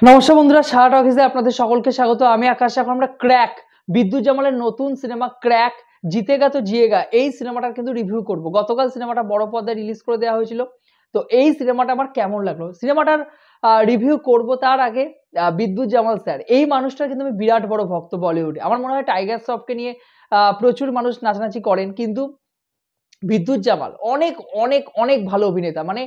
নমস্কার বন্ধুরা, সারা টকিজে আপনাদের সকলকে স্বাগত। আমি আকাশ। এখন আমরা ক্র্যাক, বিদ্যুৎ জামালের নতুন সিনেমা ক্র্যাক জিতেগা তো জিয়েগা, এই সিনেমাটার কিন্তু রিভিউ করব। গতকাল সিনেমাটা বড় পর্দায় রিলিজ করে দেওয়া হয়েছিল। তো এই সিনেমাটা আমার কেমন লাগলো, সিনেমাটার রিভিউ করব তার আগে বিদ্যুৎ জামাল স্যার, এই মানুষটার কিন্তু আমি বিরাট বড় ভক্ত বলিউডে। আমার মনে হয় টাইগার শ্রফকে নিয়ে প্রচুর মানুষ নাচানাচি করেন, কিন্তু বিদ্যুৎ জামাল অনেক অনেক অনেক ভালো অভিনেতা। মানে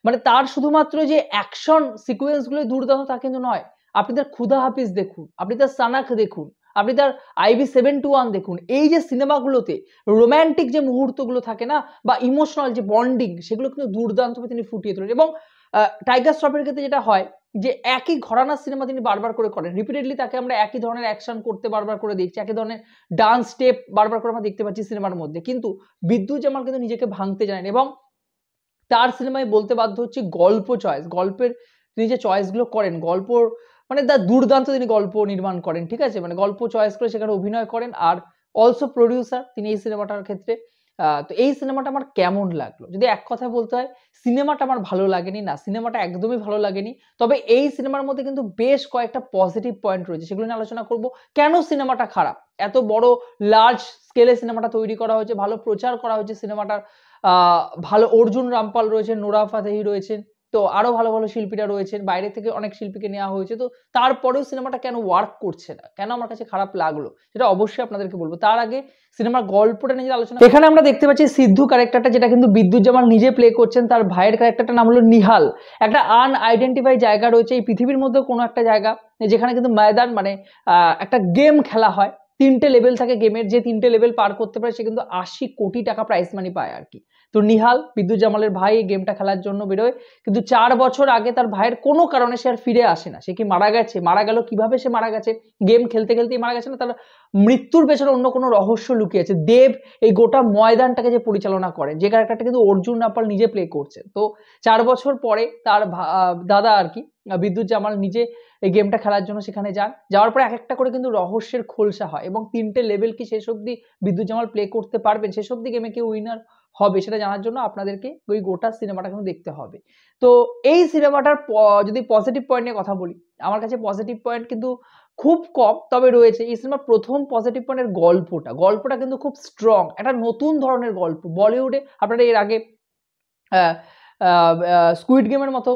মানে তার শুধুমাত্র যে অ্যাকশন সিকোয়েন্স গুলো দুর্দান্ত তা কিন্তু নয়। আপনি তার ক্ষুধা হাফিজ দেখুন, আপনি তার সানাক দেখুন, আপনি তার IB721 দেখুন। এই যে সিনেমাগুলোতে রোম্যান্টিক যে মুহূর্তগুলো থাকে না, বা ইমোশনাল যে বন্ডিং, সেগুলো কিন্তু দুর্দান্তভাবে তিনি ফুটিয়ে তোলেন। এবং টাইগার শ্রফের ক্ষেত্রে যেটা হয় যে একই ঘরানার সিনেমা তিনি বারবার করে করেন, রিপিটেডলি তাকে আমরা একই ধরনের অ্যাকশন করতে বারবার করে দেখছি, একই ধরনের ডান্স স্টেপ বারবার করে আমরা দেখতে পাচ্ছি সিনেমার মধ্যে। কিন্তু বিদ্যুৎ জামাল কিন্তু নিজেকে ভাঙতে জানেন, এবং তার সিনেমায় বলতে বাধ্য হচ্ছি গল্প চয়েস, গল্পের তিনি যে চয়েসগুলো করেন, গল্পর মানে তার দুর্দান্ত তিনি গল্প নির্মাণ করেন, ঠিক আছে? মানে গল্প চয়েস করে সেখানে অভিনয় করেন। আর অলসো প্রোডিউসার তিনি এই সিনেমাটার ক্ষেত্রে। তো এই সিনেমাটা আমার কেমন লাগলো, যদি এক কথায় বলতে হয়, সিনেমাটা আমার ভালো লাগেনি না, সিনেমাটা একদমই ভালো লাগেনি। তবে এই সিনেমার মধ্যে কিন্তু বেশ কয়েকটা পজিটিভ পয়েন্ট রয়েছে, সেগুলো নিয়ে আলোচনা করব। কেন সিনেমাটা খারাপ, এত বড় লার্জ স্কেলে সিনেমাটা তৈরি করা হয়েছে, ভালো প্রচার করা হয়েছে সিনেমাটার, ভালো অর্জুন রামপাল রয়েছেন, নোরা ফাতেহি রয়েছেন, তো আরো ভালো ভালো শিল্পীরা রয়েছেন, বাইরে থেকে অনেক শিল্পীকে নেওয়া হয়েছে। তো তারপরেও সিনেমাটা কেন ওয়ার্ক করছে না, কেন আমার কাছে খারাপ লাগলো, সেটা অবশ্যই আপনাদেরকে বলবো। তার আগে সিনেমার গল্পটা নিয়ে আলোচনা। এখানে আমরা দেখতে পাচ্ছি সিদ্ধু ক্যারেক্টারটা, যেটা কিন্তু বিদ্যুৎ জামাল নিজে প্লে করছেন। তার ভাইয়ের ক্যারেক্টারটার নাম হলো নিহাল। একটা আনআইডেন্টিফাই জায়গা রয়েছে এই পৃথিবীর মধ্যে, কোনো একটা জায়গা যেখানে কিন্তু ময়দান, মানে একটা গেম খেলা হয়। 3টে লেভেল থাকে গেমের, যে 3টে লেভেল পার করতে পারে সে কিন্তু 80 কোটি টাকা প্রাইজ মানি পায় আর কি। তো নিহাল, বিদ্যুৎ জামালের ভাই, এই গেমটা খেলার জন্য বেরোয়, কিন্তু 4 বছর আগে তার ভাইয়ের কোনো কারণে সে আর ফিরে আসে না। সে কি মারা গেছে, মারা গেল কিভাবে, সে মারা গেছে গেম খেলতে খেলতেই মারা গেছে না, তার মৃত্যুর পেছনে অন্য কোনো রহস্য লুকিয়ে আছে। দেব এই গোটা ময়দানটাকে যে পরিচালনা করেন, যে ক্যারেক্টারটা কিন্তু অর্জুন রামপাল নিজে প্লে করছে। তো 4 বছর পরে তার দাদা আর কি, বিদ্যুৎ জামাল নিজে এই গেমটা খেলার জন্য সেখানে যান। যাওয়ার পরে এক একটা করে কিন্তু রহস্যের খোলসা হয়, এবং 3টে লেভেল কি শেষ অবধি বিদ্যুৎ জামাল প্লে করতে পারবেন, শেষ অবধি গেমে কেউ উইনার হবে, সেটা জানার জন্য আপনাদেরকে ওই গোটা সিনেমাটা কিন্তু দেখতে হবে। তো এই সিনেমাটার যদি পজিটিভ পয়েন্ট নিয়ে কথা বলি, আমার কাছে পজিটিভ পয়েন্ট কিন্তু খুব কম, তবে রয়েছে। এই সিনেমার প্রথম পজিটিভ পয়েন্টের গল্পটা কিন্তু খুব স্ট্রং, একটা নতুন ধরনের গল্প। বলিউডে আপনারা এর আগে স্কুইড গেমের মতো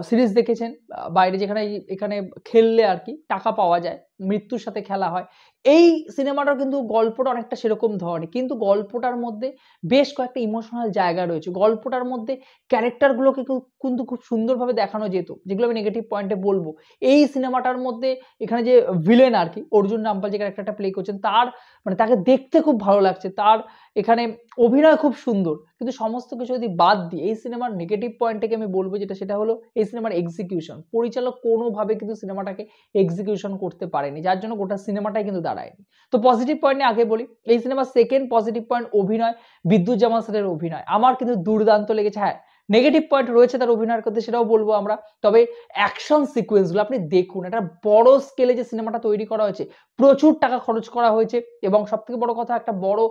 সিরিজ দেখেছেন, বাইরে যেখানে এখানে খেললে আর কি টাকা পাওয়া যায়, মৃত্যুর সাথে খেলা হয়। এই সিনেমাটার কিন্তু গল্পটা অনেকটা সেরকম ধরনের, কিন্তু গল্পটার মধ্যে বেশ কয়েকটা ইমোশনাল জায়গা রয়েছে। গল্পটার মধ্যে ক্যারেক্টারগুলোকে কিন্তু খুব সুন্দরভাবে দেখানো যেত, যেগুলো আমি নেগেটিভ পয়েন্টে বলবো। এই সিনেমাটার মধ্যে এখানে যে ভিলেন আর কি, অর্জুন রামপাল যে ক্যারেক্টারটা প্লে করছেন, তার মানে তাকে দেখতে খুব ভালো লাগছে, তার এখানে অভিনয় খুব সুন্দর। কিন্তু সমস্ত কিছু যদি বাদ দিই, এই সিনেমার নেগেটিভ পয়েন্টটাকে আমি বলবো যেটা, সেটা হলো এই সিনেমার এক্সিকিউশন। পরিচালক কোনোভাবে কিন্তু সিনেমাটাকে এক্সিকিউশন করতে পারেনি, যার জন্য গোটা সিনেমাটাই কিন্তু দাঁড়ায়নি। তো পজিটিভ পয়েন্ট নিয়ে আগে বলি। এই সিনেমার সেকেন্ড পজিটিভ পয়েন্ট অভিনয়, বিদ্যুৎ জামাল স্যারের অভিনয় আমার কিন্তু দুর্দান্ত লেগেছে। হ্যাঁ, নেগেটিভ পয়েন্ট রয়েছে তার অভিনয়ের ক্ষেত্রে, সেটাও বলবো আমরা। তবে অ্যাকশন সিকোয়েন্সগুলো আপনি দেখুন, একটা বড় স্কেলে যে সিনেমাটা তৈরি করা হয়েছে, প্রচুর টাকা খরচ করা হয়েছে, এবং সবথেকে বড় কথা, একটা বড়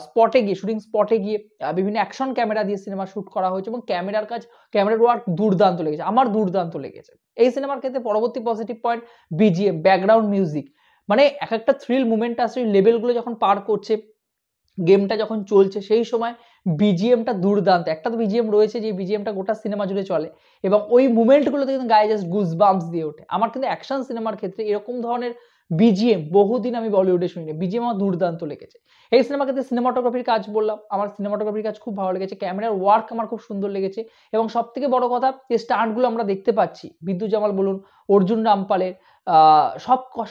স্পটে গিয়ে, শুটিং স্পটে গিয়ে বিভিন্ন অ্যাকশন ক্যামেরা দিয়ে সিনেমা শুট করা হয়েছে, এবং ক্যামেরার ওয়ার্ক দুর্দান্ত লেগেছে, আমার দুর্দান্ত লেগেছে। এই সিনেমার ক্ষেত্রে পরবর্তী positive point BGM, background music. মানে এক একটা থ্রিল মুভমেন্ট আসছে, লেভেলগুলো যখন পার করছে, গেমটা যখন চলছে, সেই সময় বিজিএমটা দুর্দান্ত। একটা তো বিজিএম রয়েছে যে বিজিএমটা গোটা সিনেমা জুড়ে চলে, এবং ওই মুভমেন্টগুলোতে কিন্তু গায়ে জাস্ট গুজবাম্পস দিয়ে ওঠে। আমার কিন্তু অ্যাকশন সিনেমার ক্ষেত্রে এরকম ধরনের বিজিএম বহুদিন আমি বলিউডে শুনিনি, বিজিএম আমার দুর্দান্ত লেগেছে। এই সিনেমার ক্ষেত্রে সিনেমাটোগ্রাফির কাজ বললাম, আমার সিনেমাটোগ্রাফির কাজ খুব ভালো লেগেছে, ক্যামেরার ওয়ার্ক আমার খুব সুন্দর লেগেছে, এবং সব থেকে বড় কথা, যে স্টান্টগুলো আমরা দেখতে পাচ্ছি, বিদ্যুৎ জামাল বলুন, অর্জুন রামপালের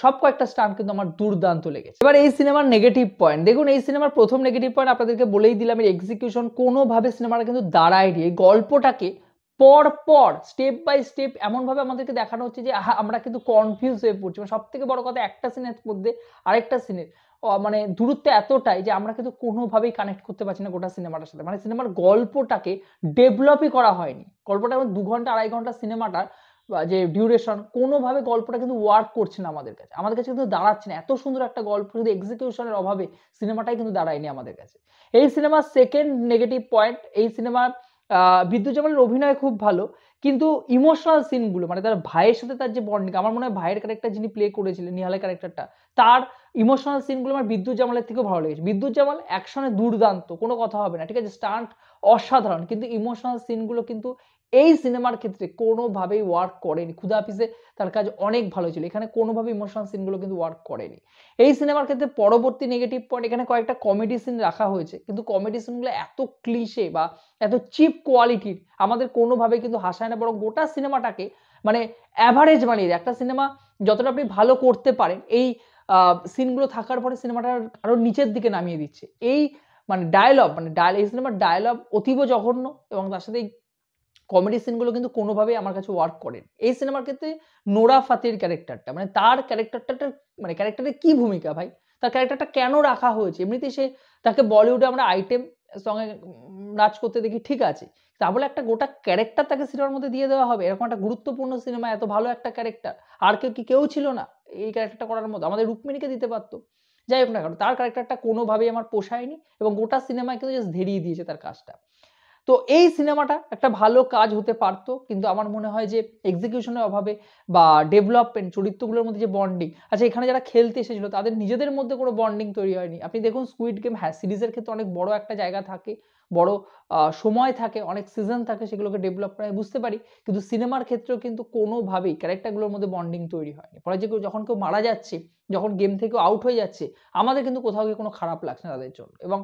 সব কয়েকটা স্টান্ট কিন্তু আমার দুর্দান্ত লেগেছে। এবার এই সিনেমার নেগেটিভ পয়েন্ট দেখুন। এই সিনেমার প্রথম নেগেটিভ পয়েন্ট আপনাদেরকে বলেই দিলাম, এর এক্সিকিউশন কোনোভাবে সিনেমাটা কিন্তু দাঁড়ায়নি। এই গল্পটাকে পর স্টেপ বাই স্টেপ এমনভাবে আমাদেরকে দেখানো হচ্ছে যে আমরা কিন্তু কনফিউজ হয়ে পড়ছি। সব থেকে বড় কথা, একটা সিনের মধ্যে আরেকটা সিনের মানে দূরত্ব এতটাই যে আমরা কিন্তু কোনোভাবেই কানেক্ট করতে পারছি না গোটা সিনেমাটার সাথে। মানে সিনেমার গল্পটাকে ডেভেলপই করা হয়নি। গল্পটা 2 ঘন্টা 2.5 ঘন্টা সিনেমাটার যে ডিউরেশন, কোনোভাবে গল্পটা কিন্তু ওয়ার্ক করছে না আমাদের কাছে, কিন্তু দাঁড়াচ্ছে না। এত সুন্দর একটা গল্প, শুধু এক্সিকিউশনের অভাবে সিনেমাটাই কিন্তু দাঁড়ায়নি আমাদের কাছে। এই সিনেমার সেকেন্ড নেগেটিভ পয়েন্ট, এই সিনেমার বিদ্যুৎ জামালের অভিনয় খুব ভালো, কিন্তু ইমোশনাল সিনগুলো মানে তার ভাইয়ের সাথে তার যে বন্ডিং, আমার মনে হয় ভাইয়ের ক্যারেক্টার যিনি প্লে করেছিলেন, নিহালের ক্যারেক্টারটা, তার ইমোশনাল সিনগুলো আমার বিদ্যুৎ জামালের থেকেও ভালো লেগেছে। বিদ্যুৎ জামাল অ্যাকশনে দুর্দান্ত, কোনো কথা হবে না, ঠিক আছে? স্টান্ট অসাধারণ, কিন্তু ইমোশনাল সিনগুলো কিন্তু এই সিনেমার ক্ষেত্রে কোনোভাবেই ওয়ার্ক করেনি। ক্ষুধা হাফিজে তার কাজ অনেক ভালো ছিল, এখানে কোনোভাবেই ইমোশনাল সিনগুলো কিন্তু ওয়ার্ক করেনি। এই সিনেমার ক্ষেত্রে পরবর্তী নেগেটিভ পয়েন্ট, এখানে কয়েকটা কমেডি সিন রাখা হয়েছে, কিন্তু কমেডি সিনগুলো এত ক্লিশে বা এত চিপ কোয়ালিটির, আমাদের কোনোভাবেই কিন্তু হাসায় না, বরং গোটা সিনেমাটাকে মানে অ্যাভারেজ বানিয়ে দেয়। একটা সিনেমা যতটা আপনি ভালো করতে পারেন, এই সিনগুলো থাকার পরে সিনেমাটা আরো নিচের দিকে নামিয়ে দিচ্ছে। এই মানে ডায়ালগ এই সিনেমার ডায়ালগ অতীব জঘন্য, এবং তার সাথে এই কমেডি সিনগুলো কিন্তু কোনোভাবেই আমার কাছে ওয়ার্ক করেনি। এই সিনেমার ক্ষেত্রে নোরা ফাতেহির ক্যারেক্টারটা, মানে তার ক্যারেক্টারটা মানে ক্যারেক্টারের কি ভূমিকা ভাই? তার ক্যারেক্টারটা কেন রাখা হয়েছে? এমনিতেই সে, তাকে বলিউডে আমরা আইটেম সং এ নাচ করতে দেখি, ঠিক আছে। তা বলে একটা গোটা ক্যারেক্টার তাকে সিনেমার মধ্যে দিয়ে দেওয়া হবে? এরকম একটা গুরুত্বপূর্ণ সিনেমায় এত ভালো একটা ক্যারেক্টার, আর কেউ ছিল না এই ক্যারেক্টারটা করার মতো? আমাদের রুক্মিণীকে দিতে পারত। যাই হোক না কেন, তার ক্যারেক্টারটা কোনোভাবেই আমার পোষায়নি, এবং গোটা সিনেমায় কিন্তু জাস্ট ধেড়িয়ে দিয়েছে তার কাজটা। তো এই সিনেমাটা একটা ভালো কাজ হতে পারত, কিন্তু আমার মনে হয় যে এক্সিকিউশনের অভাবে বা ডেভেলপমেন্ট, চরিত্রগুলোর মধ্যে যে বন্ডিং, আচ্ছা এখানে যারা খেলতে এসেছিল তাদের নিজেদের মধ্যে কোনো বন্ডিং তৈরি হয়নি। আপনি দেখুন স্কুইড গেম, হ্যাঁ সিরিজের ক্ষেত্রে অনেক বড় একটা জায়গা থাকে, বড় সময় থাকে, অনেক সিজন থাকে সেগুলোকে ডেভেলপ করা, বুঝতে পারি, কিন্তু সিনেমার ক্ষেত্রেও কিন্তু কোনোভাবেই ক্যারেক্টারগুলোর মধ্যে বন্ডিং তৈরি হয়নি। পরে যে যখন কেউ মারা যাচ্ছে, যখন গেম থেকে আউট হয়ে যাচ্ছে, আমাদের কিন্তু কোথাও গিয়ে কোনো খারাপ লাগছে না তাদের জন্য, এবং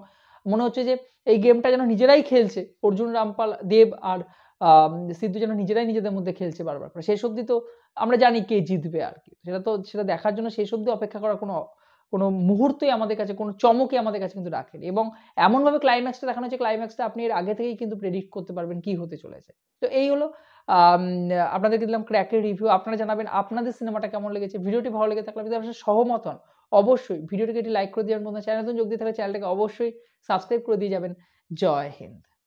মনে হচ্ছে যে এই গেমটা যেন নিজেরাই খেলছে। অর্জুন রামপাল, দেব আর সিদ্ধু যেন নিজেরাই নিজেদের মধ্যে খেলছে বারবার করে। শেষ অবধি তো আমরা জানি কে জিতবে আরকি। সেটা দেখার জন্য শেষ অবধি অপেক্ষা করার কোনো মুহূর্তই আমাদের কাছে, কোনো চমকই আমাদের কাছে কিন্তু রাখেনি, এবং এমনভাবে ক্লাইম্যাক্সটা দেখানো হয়েছে, ক্লাইম্যাক্সটা আপনি এর আগে থেকেই কিন্তু প্রেডিক্ট করতে পারবেন কি হতে চলেছে। তো এই হলো আম আপনাদেরকে দিলাম ক্র্যাকের রিভিউ। আপনারা জানাবেন আপনাদের সিনেমাটা কেমন লেগেছে। ভিডিওটি ভালো লেগে থাকলে, আপনি যদি আমার সাথে সহমত হন, অবশ্যই ভিডিওটিকে একটি লাইক করে দিবেন। বন্ধুরা চ্যানেলে নতুন যোগ দিয়ে থাকলে চ্যানেলটাকে অবশ্যই সাবস্ক্রাইব করে দিয়ে যাবেন। জয় হিন্দ।